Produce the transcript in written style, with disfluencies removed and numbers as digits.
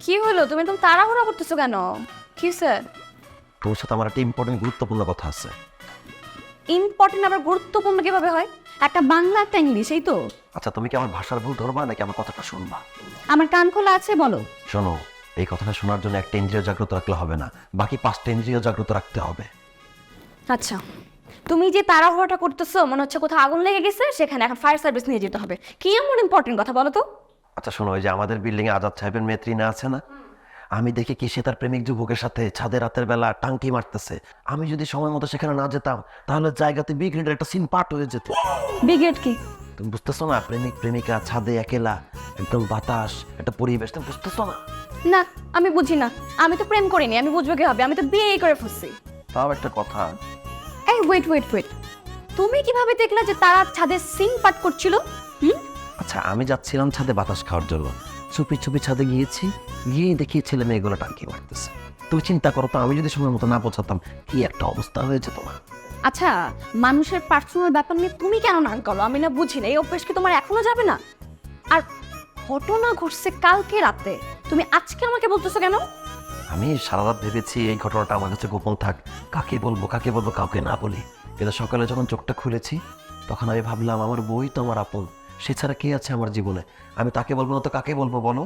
কি হলো, তুমি তো তাড়াহুড়া করতেছো কেন? কি স্যার? তোর সাথে আমার একটা ইম্পর্টেন্ট গুরুত্বপূর্ণ কথা আছে। ইম্পর্টেন্ট আবার গুরুত্বপূর্ণ কিভাবে হয়? একটা বাংলা একটা ইংলিশ, এই তো। আচ্ছা, তুমি কি আমার ভাষার ভুল ধরবা নাকি আমার কথাটা শুনবা? আমার কান খোলা আছে, বলো। শোনো, এই কথাটা শোনার জন্য একটা ইন্দ্রিয় জাগ্রত রাখলে হবে না, বাকি 5টা ইন্দ্রিয় জাগ্রত রাখতে হবে। আচ্ছা, তুমি যে তাড়াহুড়াটা করতেছো মনে হচ্ছে কোথাও আগুন লেগে গেছে, সেখানে এখন ফায়ার সার্ভিস নিয়ে যেতে হবে। কি এমন ইম্পর্টেন্ট কথা বলো তো? আচ্ছা শোনো, ওই যে আমাদের বিল্ডিং এ আজাদ সাহেবের মেয়ে ত্রিনা আছে না, আমি দেখি কি সে তার প্রেমিক যুবকের সাথে ছাদে রাতের বেলা টাঙ্কি মারতেছে। আমি যদি সময় মতো সেখানে না যেতাম তাহলে জায়গাতে বি গ্রেডের একটা সিন পার্ট হয়ে যেত। ব্রিগেড কি? তুমি বুঝতেছো না? প্রেমিক প্রেমিকা ছাদে একেলা, একদম বাতাস, একটা পরিবেশ, তুমি বুঝতেছো না? না, আমি বুঝি না। আমি তো প্রেম করিনি, আমি বুঝবো কি হবে? আমি তো বিয়ে করে ফেলছি। তাও একটা কথা। এই ওয়েট ওয়েট ওয়েট, তুমি কিভাবে দেখলা যে তারা ছাদে সিং পাট করছিল? হুম? আচ্ছা, আমি যাচ্ছিলাম ছাদে বাতাস খাওয়ার জন্য, চুপি চুপি ছাদে গিয়েছি, গিয়ে দেখি ছেলে মেয়েগুলো টাঙ্কি মারতেছে। তুমি চিন্তা করো তো, আমি যদি সময় মতো না পৌঁছাতাম কি একটা অবস্থা হয়েছে তোমার। আচ্ছা, মানুষের পার্সোনাল ব্যাপার নিয়ে তুমি কেন নাক গলো? আমি না বুঝি না, এই অভ্যেস কি তোমার এখনো যাবে না? আর ঘটনা ঘটছে কালকে রাতে, তুমি আজকে আমাকে বলতেছো কেন? আমি সারা রাত ভেবেছি এই ঘটনাটা আমার কাছে গোপন থাক, কাকে বলবো কাকে বলবো, কাউকে না বলি। কিন্তু সকালে যখন চোখটা খুলেছি তখন আমি ভাবলাম আমার বই তো আমার আপন, সে ছাড়া কে আছে আমার জীবনে? আমি তাকে বলবো না তো কাকে বলবো বলো?